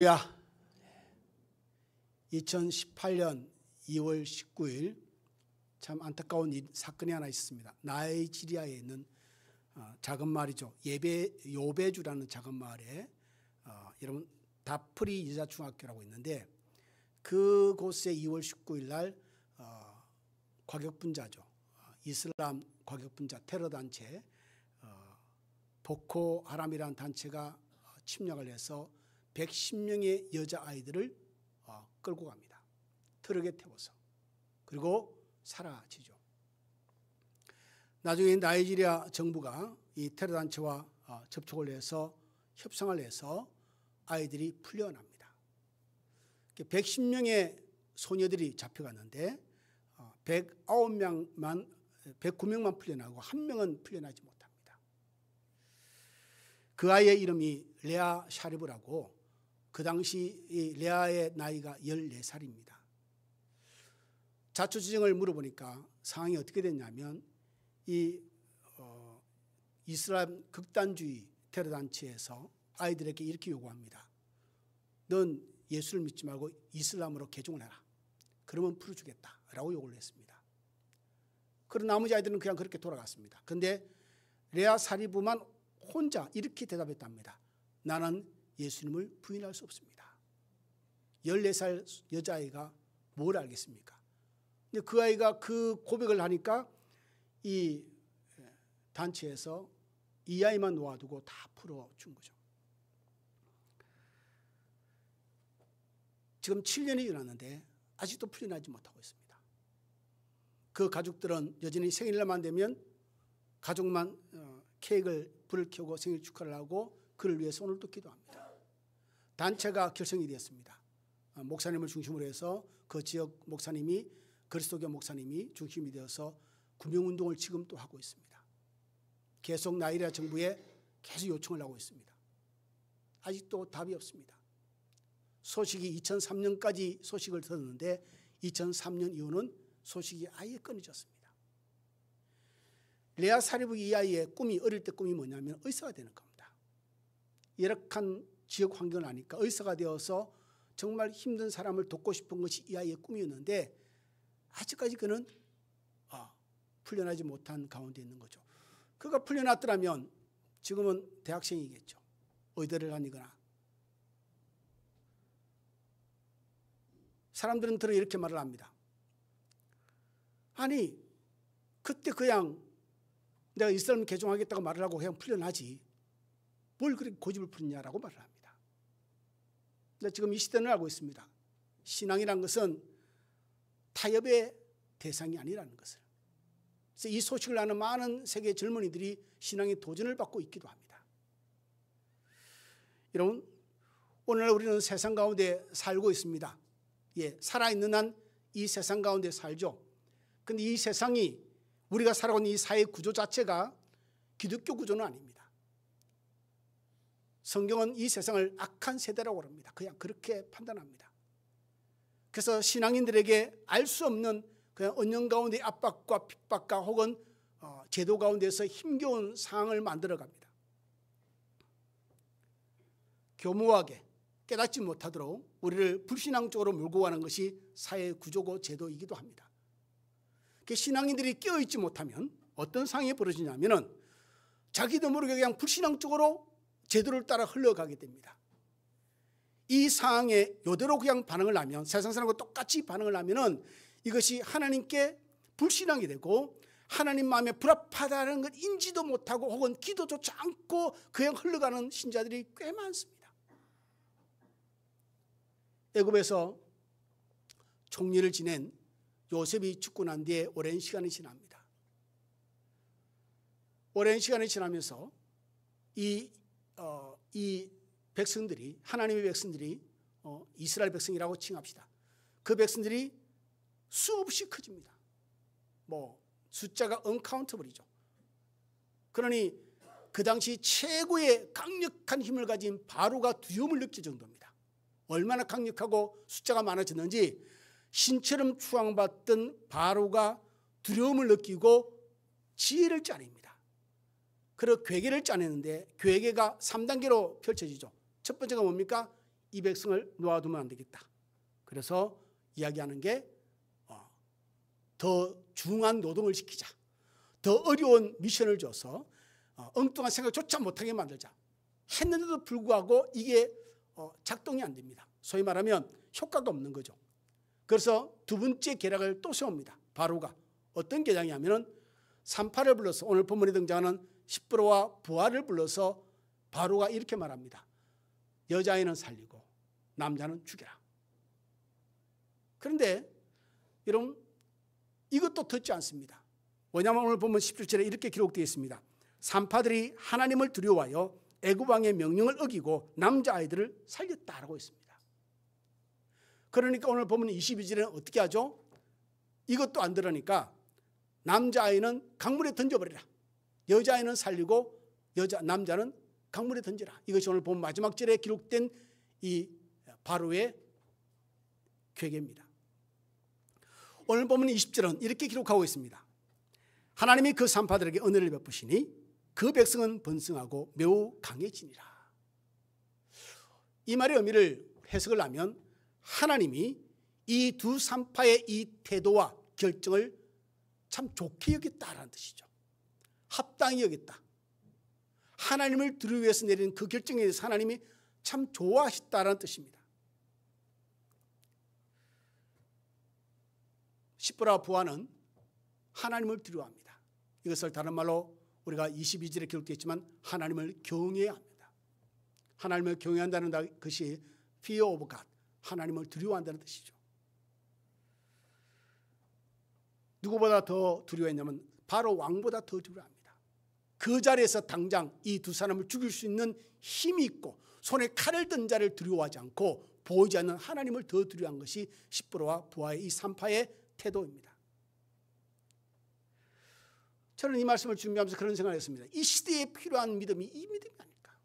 야, 2018년 2월 19일 참 안타까운 사건이 하나 있었습니다. 나이지리아에 있는 작은 마을이죠. 요베주라는 작은 마을에 여러분 다프리 여자중학교라고 있는데 그곳에 2월 19일 날 과격분자죠. 이슬람 과격분자 테러 단체 보코하람이라는 단체가 침략을 해서 110명의 여자아이들을 끌고 갑니다. 트럭에 태워서. 그리고 사라지죠. 나중에 나이지리아 정부가 이 테러 단체와 접촉을 해서 협상을 해서 아이들이 풀려납니다. 110명의 소녀들이 잡혀갔는데 109명만 풀려나고 한 명은 풀려나지 못합니다. 그 아이의 이름이 레아 샤리브라고, 그 당시 이 레아의 나이가 14살입니다. 자초지종을 물어보니까 상황이 어떻게 됐냐면 이 이슬람 극단주의 테러단체에서 아이들에게 이렇게 요구합니다. 넌 예수를 믿지 말고 이슬람으로 개종을 해라. 그러면 풀어주겠다 라고 요구를 했습니다. 그런 나머지 아이들은 그냥 그렇게 돌아갔습니다. 그런데 레아 사리브만 혼자 이렇게 대답했답니다. 나는 예수님을 부인할 수 없습니다. 14살 여자아이가 뭘 알겠습니까? 근데 그 아이가 그 고백을 하니까 이 단체에서 이 아이만 놓아두고 다 풀어준 거죠. 지금 7년이 지났는데 아직도 풀려나지 못하고 있습니다. 그 가족들은 여전히 생일날만 되면 가족만 케이크를 불을 켜고 생일 축하를 하고 그를 위해서 오늘도 기도합니다. 단체가 결성이 되었습니다. 목사님을 중심으로 해서 그 지역 목사님이 그리스도교 목사님이 중심이 되어서 구명운동을 지금 또 하고 있습니다. 계속 나이지리아 정부에 계속 요청을 하고 있습니다. 아직도 답이 없습니다. 소식이 2003년까지 소식을 들었는데 2003년 이후는 소식이 아예 끊어졌습니다. 레아 사리브 이 아이의 꿈이, 어릴 때 꿈이 뭐냐면 의사가 되는 겁니다. 열악한 지역 환경을 아니까 의사가 되어서 정말 힘든 사람을 돕고 싶은 것이 이 아이의 꿈이었는데 아직까지 그는 풀려나지 못한 가운데 있는 거죠. 그가 풀려났더라면 지금은 대학생이겠죠. 의대를 다니거나. 사람들은 들어 이렇게 말을 합니다. 아니 그때 그냥 내가 이슬람 개종하겠다고 말을 하고 그냥 풀려나지 뭘 그렇게 고집을 부리냐라고 말을 합니다. 근데 지금 이 시대는 알고 있습니다. 신앙이란 것은 타협의 대상이 아니라는 것을. 그래서 이 소식을 아는 많은 세계 젊은이들이 신앙의 도전을 받고 있기도 합니다. 여러분, 오늘날 우리는 세상 가운데 살고 있습니다. 살아있는 한 이 세상 가운데 살죠. 그런데 이 세상이 우리가 살아온 이 사회 구조 자체가 기독교 구조는 아닙니다. 성경은 이 세상을 악한 세대라고 합니다. 그냥 그렇게 판단합니다. 그래서 신앙인들에게 알 수 없는 그냥 언영 가운데 압박과 핍박과 혹은 제도 가운데서 힘겨운 상황을 만들어갑니다. 교묘하게 깨닫지 못하도록 우리를 불신앙 쪽으로 몰고 가는 것이 사회 구조고 제도이기도 합니다. 신앙인들이 깨어있지 못하면 어떤 상황이 벌어지냐면 자기도 모르게 그냥 불신앙 쪽으로 제도를 따라 흘러가게 됩니다. 이 상황에 이대로 그냥 반응을 하면, 세상 사람과 똑같이 반응을 하면 이것이 하나님께 불신앙이 되고 하나님 마음에 불합하다는 걸 인지도 못하고 혹은 기도조차 않고 그냥 흘러가는 신자들이 꽤 많습니다. 애굽에서 총리를 지낸 요셉이 죽고 난 뒤에 오랜 시간이 지납니다. 오랜 시간이 지나면서 이 백성들이, 하나님의 백성들이, 이스라엘 백성이라고 칭합시다. 그 백성들이 수없이 커집니다. 숫자가 언카운터블이죠. 그러니 그 당시 최고의 강력한 힘을 가진 바로가 두려움을 느낄 정도입니다. 얼마나 강력하고 숫자가 많아졌는지 신처럼 추앙받던 바로가 두려움을 느끼고 지혜를 짜냅니다. 그리고 괴계를 짜내는데 괴계가 3단계로 펼쳐지죠. 첫 번째가 뭡니까? 이 백성을 놓아두면 안 되겠다. 그래서 이야기하는 게 더 중한 노동을 시키자. 더 어려운 미션을 줘서 엉뚱한 생각조차 못하게 만들자. 했는데도 불구하고 이게 작동이 안 됩니다. 소위 말하면 효과가 없는 거죠. 그래서 두 번째 계략을 또 세웁니다. 바로가 어떤 계략이냐면 산파를 불러서 오늘 본문에 등장하는 십부로와 부하를 불러서 바로가 이렇게 말합니다. 여자아이는 살리고 남자는 죽여라. 그런데 여러분 이것도 듣지 않습니다. 왜냐하면 오늘 보면 17절에 이렇게 기록되어 있습니다. 산파들이 하나님을 두려워하여 애굽 왕의 명령을 어기고 남자아이들을 살렸다라고 했습니다. 그러니까 오늘 보면 22절에는 어떻게 하죠? 이것도 안 들으니까 남자아이는 강물에 던져버리라. 여자아이는 살리고 남자는 강물에 던져라. 이것이 오늘 보면 마지막 절에 기록된 이 바로의 계획입니다. 오늘 보면 20절은 이렇게 기록하고 있습니다. 하나님이 그 산파들에게 은혜를 베푸시니 그 백성은 번성하고 매우 강해지니라. 이 말의 의미를 해석을 하면 하나님이 이 두 산파의 이 태도와 결정을 참 좋게 여겼다라는 뜻이죠. 합당히 여겼다. 하나님을 두르기 위해서 내린 그 결정에 대해서 하나님이 참 좋아하셨다라는 뜻입니다. 십부라 부하는 하나님을 두려워합니다. 이것을 다른 말로 우리가 22절에 기록되어 있지만 하나님을 경외해야 합니다. 하나님을 경외한다는 것이 fear of God, 하나님을 두려워한다는 뜻이죠. 누구보다 더 두려워했냐면 바로 왕보다 더 두려워합니다. 그 자리에서 당장 이 두 사람을 죽일 수 있는 힘이 있고 손에 칼을 든 자를 두려워하지 않고 보이지 않는 하나님을 더 두려워한 것이 십부로와 부하의 이 산파의 태도입니다. 저는 이 말씀을 준비하면서 그런 생각을 했습니다. 이 시대에 필요한 믿음이 이 믿음이 아닐까.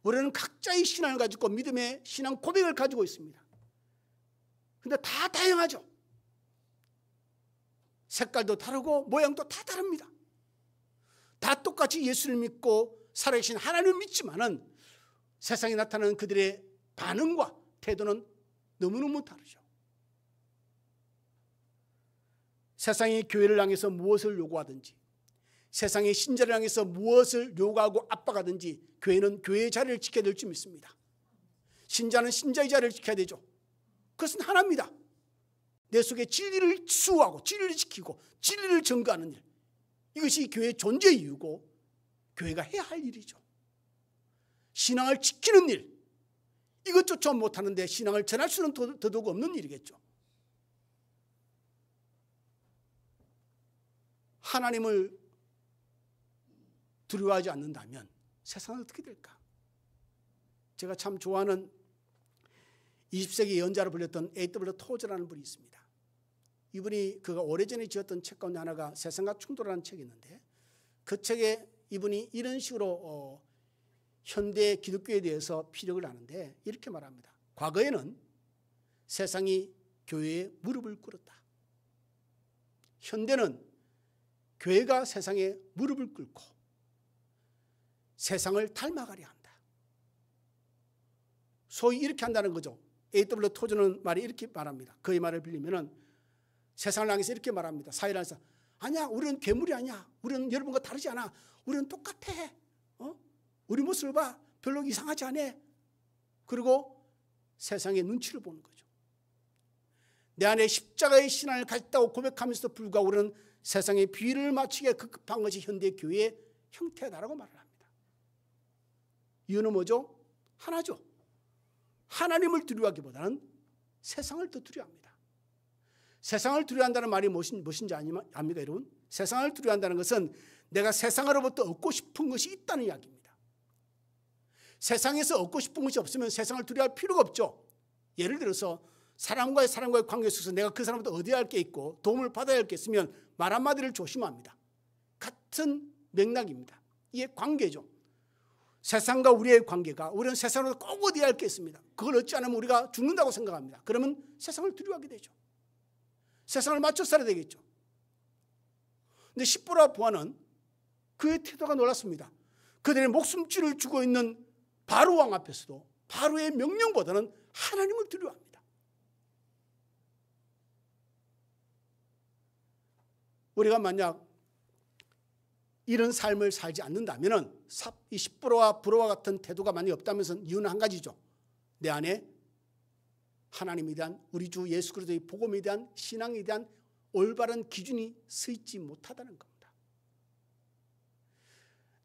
우리는 각자의 신앙을 가지고 믿음의 신앙 고백을 가지고 있습니다. 그런데 다 다양하죠. 색깔도 다르고 모양도 다 다릅니다. 다 똑같이 예수를 믿고 살아계신 하나님을 믿지만은 세상에 나타나는 그들의 반응과 태도는 너무너무 다르죠. 세상이 교회를 향해서 무엇을 요구하든지 세상의 신자를 향해서 무엇을 요구하고 압박하든지 교회는 교회의 자리를 지켜야 될 줄 믿습니다. 신자는 신자의 자리를 지켜야 되죠. 그것은 하나입니다. 내 속에 진리를 수호하고 진리를 지키고 진리를 증거하는 일, 이것이 교회의 존재 이유고 교회가 해야 할 일이죠. 신앙을 지키는 일, 이것조차 못하는데 신앙을 전할 수는 더더욱 없는 일이겠죠. 하나님을 두려워하지 않는다면 세상은 어떻게 될까? 제가 참 좋아하는 20세기 연자로 불렸던 A.W. 토저라는 분이 있습니다. 이분이 그가 오래전에 지었던 책 가운데 하나가 세상과 충돌하는 책이 있는데 그 책에 이분이 이런 식으로 현대 기독교에 대해서 피력을 하는데 이렇게 말합니다. 과거에는 세상이 교회에 무릎을 꿇었다. 현대는 교회가 세상에 무릎을 꿇고 세상을 닮아가려 한다. 소위 이렇게 한다는 거죠. A.W. 토저는 말이 이렇게 말합니다. 그의 말을 빌리면은 세상을 향해서 이렇게 말합니다. 사회를 향해서 아니야, 우리는 괴물이 아니야. 우리는 여러분과 다르지 않아. 우리는 똑같아. 우리 모습을 봐. 별로 이상하지 않아. 그리고 세상의 눈치를 보는 거죠. 내 안에 십자가의 신앙을 가졌다고 고백하면서도 불구하고 우리는 세상의 비위를 맞추기에 급급한 것이 현대 교회의 형태다라고 말을 합니다. 이유는 뭐죠? 하나죠. 하나님을 두려워하기보다는 세상을 더 두려워합니다. 세상을 두려워한다는 말이 무엇인지 압니까, 여러분? 세상을 두려워한다는 것은 내가 세상으로부터 얻고 싶은 것이 있다는 이야기입니다. 세상에서 얻고 싶은 것이 없으면 세상을 두려워할 필요가 없죠. 예를 들어서 사람과의 관계에 있어서 내가 그 사람부터 얻어야 할 게 있고 도움을 받아야 할 게 있으면 말 한마디를 조심합니다. 같은 맥락입니다. 이게 관계죠. 세상과 우리의 관계가 우리는 세상으로 꼭 얻어야 할 게 있습니다. 그걸 얻지 않으면 우리가 죽는다고 생각합니다. 그러면 세상을 두려워하게 되죠. 세상을 맞춰 살아야 되겠죠. 근데 십부라 부하는 그의 태도가 놀랐습니다. 그들의 목숨줄을 주고 있는 바로 왕 앞에서도 바로의 명령보다는 하나님을 두려워합니다. 우리가 만약 이런 삶을 살지 않는다면 이 십보로와 브로와 같은 태도가 만약 없다면 이유는 한 가지죠. 내 안에 하나님에 대한, 우리 주 예수 그리스도의 복음에 대한, 신앙에 대한 올바른 기준이 서 있지 못하다는 겁니다.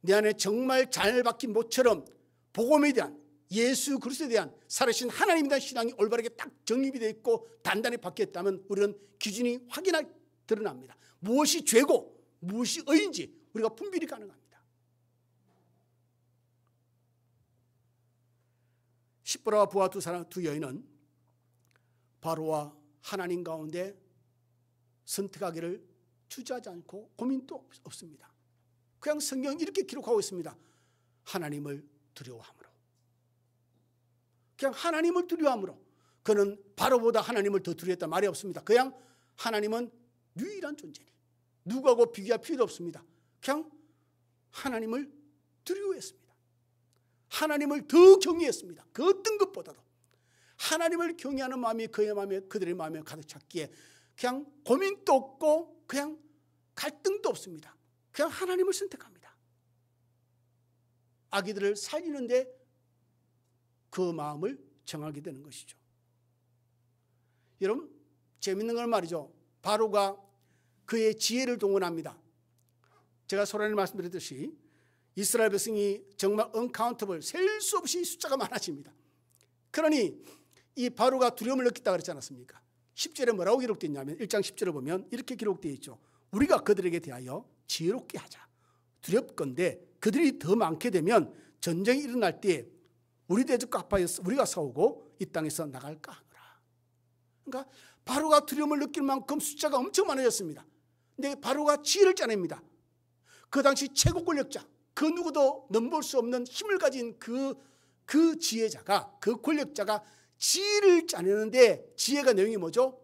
내 안에 정말 잘 박힌 모처럼 복음에 대한, 예수 그리스도에 대한, 살아계신 하나님에 대한 신앙이 올바르게 딱 정립이 되어 있고 단단히 박혀 있다면 우리는 기준이 확연하게 드러납니다. 무엇이 죄고 무엇이 의인지 우리가 분별이 가능합니다. 십보라와 부하 두 여인은 바로와 하나님 가운데 선택하기를 주저하지 않고 고민도 없습니다. 그냥 성경은 이렇게 기록하고 있습니다. 하나님을 두려워함으로. 그냥 하나님을 두려워함으로. 그는 바로보다 하나님을 더 두려워했다 말이 없습니다. 그냥 하나님은 유일한 존재니 누구하고 비교할 필요도 없습니다. 그냥 하나님을 두려워했습니다. 하나님을 더 경외했습니다. 그 어떤 것보다도 하나님을 경외하는 마음이 그들의 마음에 가득 찼기에 그냥 고민도 없고 그냥 갈등도 없습니다. 그냥 하나님을 선택합니다. 아기들을 살리는데 그 마음을 정하게 되는 것이죠. 여러분, 재밌는 건 말이죠. 바로가 그의 지혜를 동원합니다. 제가 소란에 말씀드렸듯이 이스라엘 백성이 정말 언카운터블, 셀 수 없이 숫자가 많아집니다. 그러니 이 바로가 두려움을 느꼈다고 그랬지 않았습니까? 10절에 뭐라고 기록되어 있냐면 1장 10절을 보면 이렇게 기록되어 있죠. 우리가 그들에게 대하여 지혜롭게 하자. 두렵건대 그들이 더 많게 되면 전쟁이 일어날 때 우리 대적과 합하여서 우리가 싸우고 이 땅에서 나갈까 하노라. 그러니까 바로가 두려움을 느낄 만큼 숫자가 엄청 많아졌습니다. 근데 바로가 지혜를 짜냅니다. 그 당시 최고 권력자, 그 누구도 넘볼 수 없는 힘을 가진 그 지혜자가, 그 권력자가 지혜를 짜내는데 지혜가 내용이 뭐죠?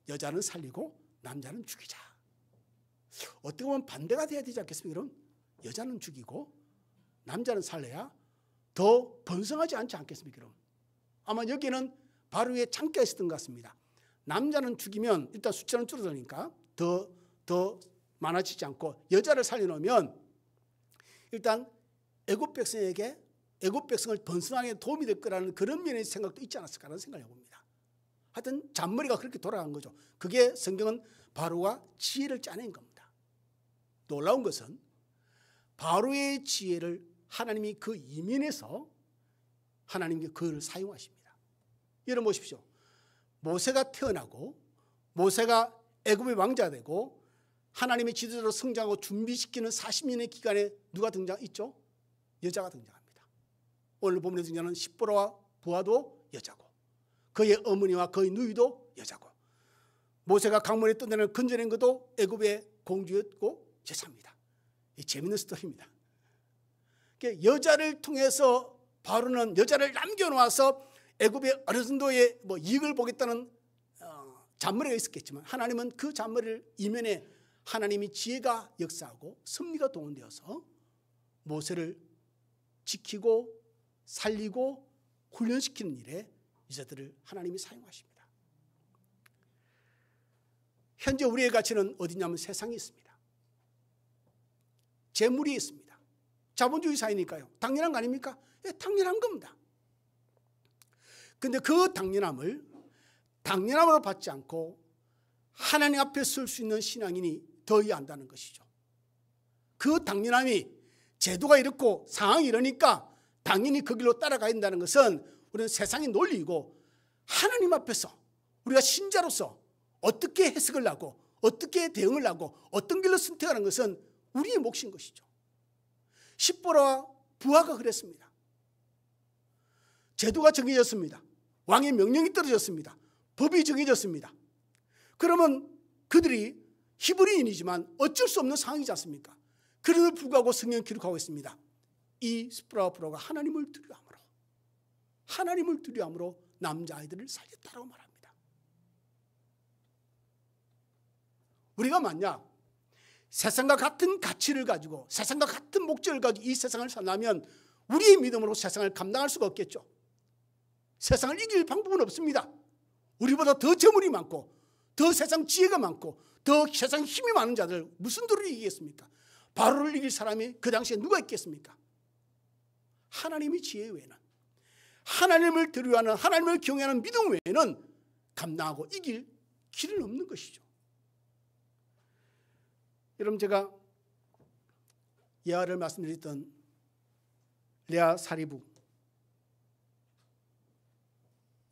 여자는 살리고 남자는 죽이자. 어떻게 보면 반대가 돼야 되지 않겠습니까? 여러분? 여자는 죽이고 남자는 살려야 더 번성하지 않지 않겠습니까? 여러분? 아마 여기는 바로의 창기가 있었던 것 같습니다. 남자는 죽이면 일단 숫자는 줄어드니까 더 많아지지 않고 여자를 살려놓으면 일단 애굽 백성에게 애굽 백성을 번성하게 도움이 될 거라는 그런 면의 생각도 있지 않았을까라는 생각을 해봅니다. 하여튼 잔머리가 그렇게 돌아간 거죠. 그게 성경은 바로가 지혜를 짜낸 겁니다. 놀라운 것은 바로의 지혜를 하나님이 그 이면에서 하나님께 그를 사용하십니다. 여러분 보십시오. 모세가 태어나고 모세가 애굽의 왕자가 되고 하나님의 지도자로 성장하고 준비시키는 40년의 기간에 누가 등장했죠? 여자가 등장합니다. 오늘 본문에 등장하는 십보라와 부하도 여자고 그의 어머니와 그의 누이도 여자고 모세가 강물에 떠내는 건져낸 것도 애굽의 공주였고 제사입니다. 이 재밌는 스토리입니다. 여자를 통해서 바로는 여자를 남겨놓아서 애굽의 어느 정도의 이익을 보겠다는 잔머리가 있었겠지만 하나님은 그 잔머리를 이면에 하나님이 지혜가 역사하고 섭리가 동원되어서 모세를 지키고 살리고 훈련시키는 일에 여자들을 하나님이 사용하십니다. 현재 우리의 가치는 어디냐면 세상에 있습니다. 재물이 있습니다. 자본주의 사회니까요. 당연한 거 아닙니까? 예, 당연한 겁니다. 그런데 그 당연함으로 받지 않고 하나님 앞에 설 수 있는 신앙인이 더해야 한다는 것이죠. 그 당연함이 제도가 이렇고 상황이 이러니까 당연히 그 길로 따라가야 한다는 것은 우리는 세상의 논리이고 하나님 앞에서 우리가 신자로서 어떻게 해석을 하고 어떻게 대응을 하고 어떤 길로 선택하는 것은 우리의 몫인 것이죠. 십보라와 부하가 그랬습니다. 제도가 정해졌습니다. 왕의 명령이 떨어졌습니다. 법이 정해졌습니다. 그러면 그들이 히브리인이지만 어쩔 수 없는 상황이지 않습니까? 그럼에도 불구하고 성경은 기록하고 있습니다. 이 십보라와 부하가 하나님을 두려워함으로 남자아이들을 살렸다고 말합니다. 우리가 만약 세상과 같은 가치를 가지고 세상과 같은 목적을 가지고 이 세상을 산다면 우리의 믿음으로 세상을 감당할 수가 없겠죠. 세상을 이길 방법은 없습니다. 우리보다 더 재물이 많고 더 세상 지혜가 많고 더 세상 힘이 많은 자들 무슨 도리를 이기겠습니까? 바로를 이길 사람이 그 당시에 누가 있겠습니까? 하나님의 지혜 외에는, 하나님을 두려워하는, 하나님을 경외하는 믿음 외에는 감당하고 이길 길은 없는 것이죠. 여러분, 제가 예화를 말씀드렸던 레아 사리부,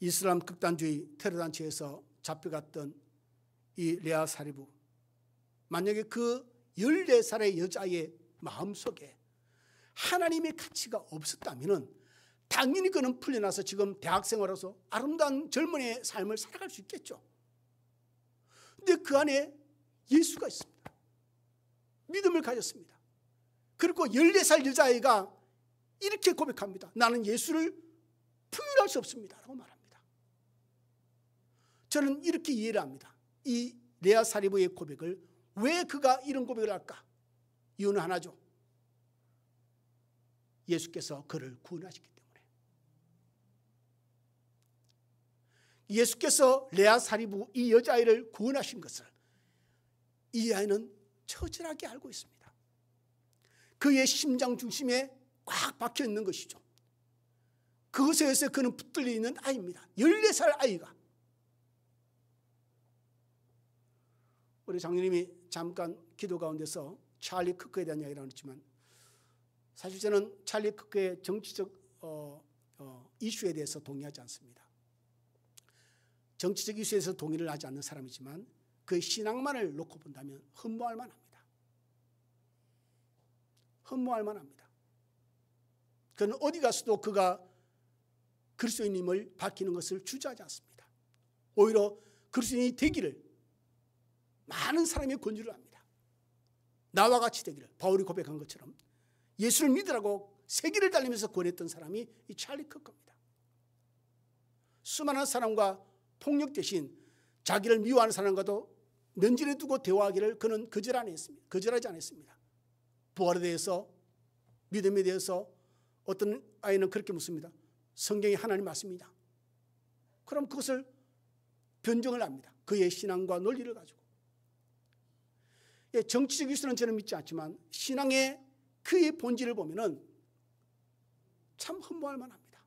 이슬람 극단주의 테러단체에서 잡혀갔던 이 레아 사리부, 만약에 그 14살의 여자의 마음속에 하나님의 가치가 없었다면 당연히 그는 풀려나서 지금 대학생으로서 아름다운 젊은이의 삶을 살아갈 수 있겠죠. 그런데 그 안에 예수가 있습니다. 믿음을 가졌습니다. 그리고 14살 여자아이가 이렇게 고백합니다. 나는 예수를 부인할 수 없습니다 라고 말합니다. 저는 이렇게 이해를 합니다. 이 레아 사리부의 고백을, 왜 그가 이런 고백을 할까? 이유는 하나죠. 예수께서 그를 구원하셨기 때문에. 예수께서 레아 사리부 이 여자아이를 구원하신 것을 이 아이는 처절하게 알고 있습니다. 그의 심장 중심에 꽉 박혀 있는 것이죠. 그것에 의해서 그는 붙들려 있는 아이입니다. 14살 아이가. 우리 장로님이 잠깐 기도 가운데서 찰리 크크에 대한 이야기를 했지만, 사실 저는 찰리 크크의 정치적 이슈에 대해서 동의하지 않습니다. 정치적 이슈에서 동의를 하지 않는 사람이지만 그의 신앙만을 놓고 본다면 흠모할 만합니다. 흠모할 만합니다. 그는 어디 가서도 그가 그리스도인임을 밝히는 것을 주저하지 않습니다. 오히려 그리스도인이 되기를 많은 사람이 권유를 합니다. 나와 같이 되기를, 바울이 고백한 것처럼 예수를 믿으라고 세계를 달리면서 권했던 사람이 이 찰리 크크입니다. 수많은 사람과 폭력 대신 자기를 미워하는 사람과도 면전에 두고 대화하기를 그는 거절하지 않았습니다. 부활에 대해서, 믿음에 대해서 어떤 아이는 그렇게 묻습니다. 성경이 하나님 맞습니다. 그럼 그것을 변증을 합니다. 그의 신앙과 논리를 가지고. 정치적 이슈는 저는 믿지 않지만 신앙의 그의 본질을 보면은 참 흠모할 만합니다.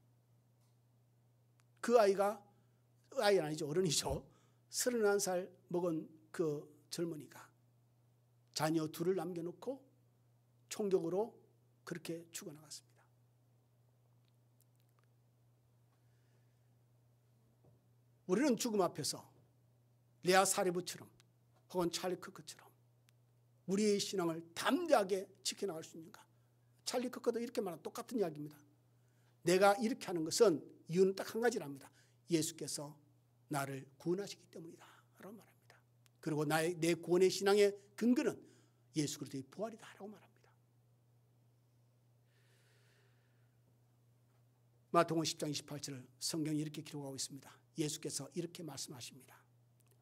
그 아이가, 아이는 아니죠, 어른이죠. 31살 먹은 그 젊은이가 자녀 둘을 남겨놓고 총격으로 그렇게 죽어나갔습니다. 우리는 죽음 앞에서 레아 사리부처럼 혹은 찰리 크크처럼 우리의 신앙을 담대하게 지켜나갈 수 있는가? 찰리 크크도 이렇게 말한 똑같은 이야기입니다. 내가 이렇게 하는 것은 이유는 딱 한 가지랍니다. 예수께서 나를 구원하시기 때문이다 라고 말합니다. 그리고 내 구원의 신앙의 근거는 예수 그리스도의 부활이다 라고 말합니다. 마태복음 10장 28절 성경이 이렇게 기록하고 있습니다. 예수께서 이렇게 말씀하십니다.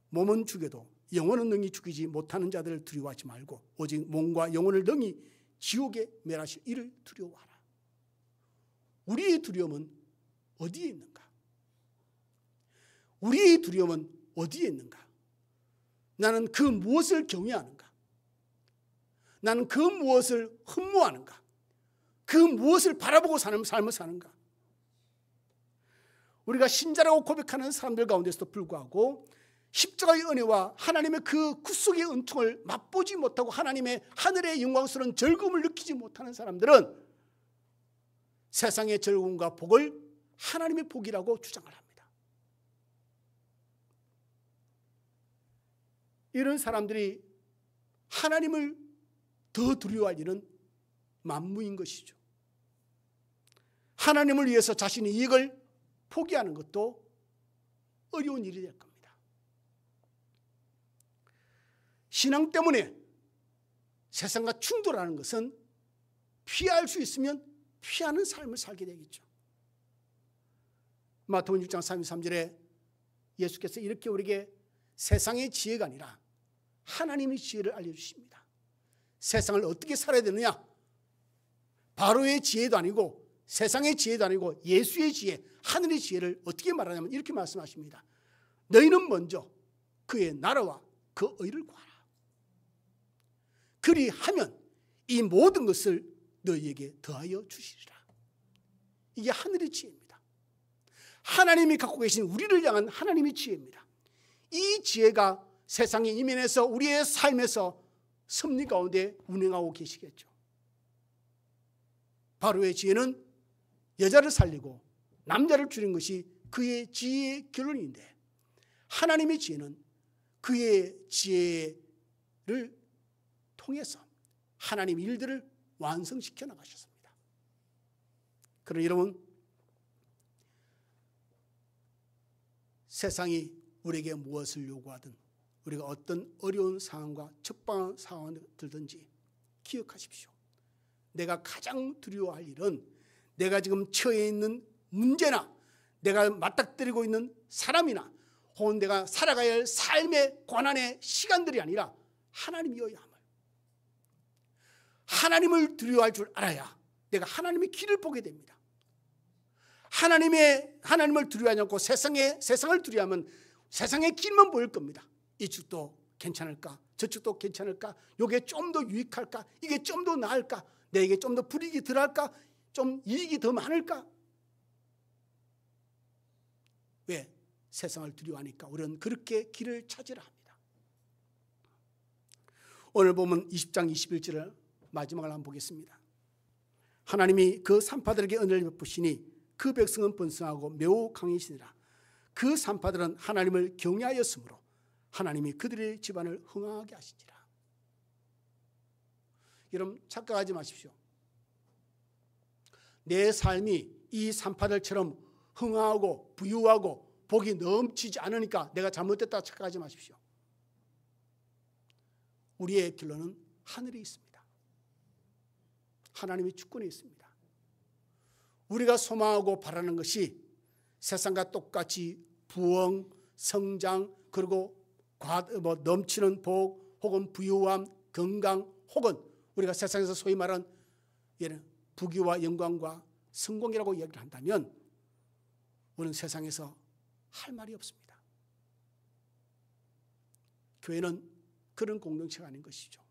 몸은 죽여도 영혼은 능히 죽이지 못하는 자들을 두려워하지 말고 오직 몸과 영혼을 능히 지옥에 멸하실 이를 두려워하라. 우리의 두려움은 어디에 있는가? 우리의 두려움은 어디에 있는가? 나는 그 무엇을 경외하는가? 나는 그 무엇을 흠모하는가? 그 무엇을 바라보고 사는 삶을 사는가? 우리가 신자라고 고백하는 사람들 가운데서도 불구하고 십자가의 은혜와 하나님의 그 구속의 은총을 맛보지 못하고 하나님의 하늘의 영광스러운 즐거움을 느끼지 못하는 사람들은 세상의 즐거움과 복을 하나님의 복이라고 주장을 합니다. 이런 사람들이 하나님을 더 두려워할 일은 만무인 것이죠. 하나님을 위해서 자신의 이익을 포기하는 것도 어려운 일이 될 겁니다. 신앙 때문에 세상과 충돌하는 것은 피할 수 있으면 피하는 삶을 살게 되겠죠. 마태복음 6장 33절에 예수께서 이렇게 우리에게 세상의 지혜가 아니라 하나님의 지혜를 알려주십니다. 세상을 어떻게 살아야 되느냐? 바로의 지혜도 아니고 세상의 지혜도 아니고 예수의 지혜, 하늘의 지혜를 어떻게 말하냐면 이렇게 말씀하십니다. 너희는 먼저 그의 나라와 그 의를 구하라. 그리하면 이 모든 것을 너희에게 더하여 주시리라. 이게 하늘의 지혜입니다. 하나님이 갖고 계신 우리를 향한 하나님의 지혜입니다. 이 지혜가 세상의 이면에서 우리의 삶에서 섭리 가운데 운행하고 계시겠죠. 바로의 지혜는 여자를 살리고 남자를 줄인 것이 그의 지혜의 결론인데, 하나님의 지혜는 그의 지혜를 통해서 하나님 일들을 완성시켜 나가셨습니다. 그러나 여러분, 세상이 우리에게 무엇을 요구하든, 우리가 어떤 어려운 상황과 척박한 상황을 들든지 기억하십시오. 내가 가장 두려워할 일은 내가 지금 처해 있는 문제나 내가 맞닥뜨리고 있는 사람이나 혹은 내가 살아가야 할 삶의 고난의 시간들이 아니라 하나님이어야 함을, 하나님을 두려워할 줄 알아야 내가 하나님의 길을 보게 됩니다. 하나님을 두려워하지 않고 세상을 두려워하면 세상의 길만 보일 겁니다. 이쪽도 괜찮을까? 저쪽도 괜찮을까? 이게 좀 더 유익할까? 이게 좀 더 나을까? 내게 좀 더 불이익이 덜할까? 좀 이익이 더 많을까? 왜? 세상을 두려워하니까 우리는 그렇게 길을 찾으라 합니다. 오늘 보면 20장 21절을 마지막을 한번 보겠습니다. 하나님이 그 산파들에게 은혜를 베푸시니 그 백성은 번성하고 매우 강해지니라. 그 산파들은 하나님을 경외하였으므로 하나님이 그들의 집안을 흥하게 하시니라. 여러분, 착각하지 마십시오. 내 삶이 이 산파들처럼 흥하고 부유하고 복이 넘치지 않으니까 내가 잘못됐다 착각하지 마십시오. 우리의 결론은 하늘에 있습니다. 하나님의 주권에 있습니다. 우리가 소망하고 바라는 것이 세상과 똑같이 부흥, 성장, 그리고 넘치는 복, 혹은 부유함, 건강, 혹은 우리가 세상에서 소위 말하는 부귀와 영광과 성공이라고 이야기를 한다면 우리는 세상에서 할 말이 없습니다. 교회는 그런 공동체가 아닌 것이죠.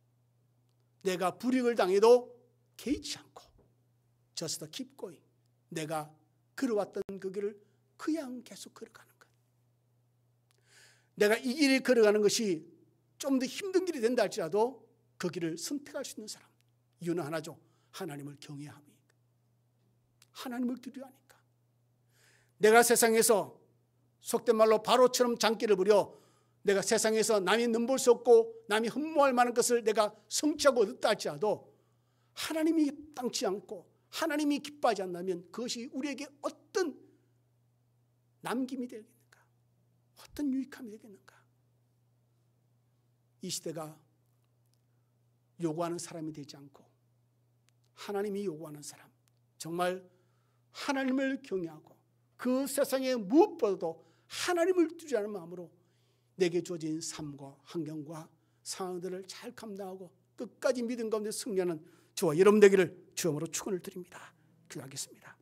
내가 불이익을 당해도 개의치 않고 just keep going, 내가 걸어왔던 그 길을 그냥 계속 걸어가는 것. 내가 이 길을 걸어가는 것이 좀 더 힘든 길이 된다 할지라도 그 길을 선택할 수 있는 사람, 이유는 하나죠. 하나님을 경외함이니까, 하나님을 두려워하니까. 내가 세상에서 속된 말로 바로처럼 장기를 부려 내가 세상에서 남이 넘볼 수 없고 남이 흠모할 만한 것을 내가 성취하고 얻었다 할지라도 하나님이 땅치 않고 하나님이 기뻐하지 않는다면 그것이 우리에게 어떤 남김이 되겠는가, 어떤 유익함이 되겠는가. 이 시대가 요구하는 사람이 되지 않고 하나님이 요구하는 사람, 정말 하나님을 경외하고 그 세상에 무엇보다도 하나님을 두려워하는 마음으로 내게 주어진 삶과 환경과 상황들을 잘 감당하고 끝까지 믿음 가운데 승리하는 저와 여러분 되기를 주님으로 축원을 드립니다. 기도하겠습니다.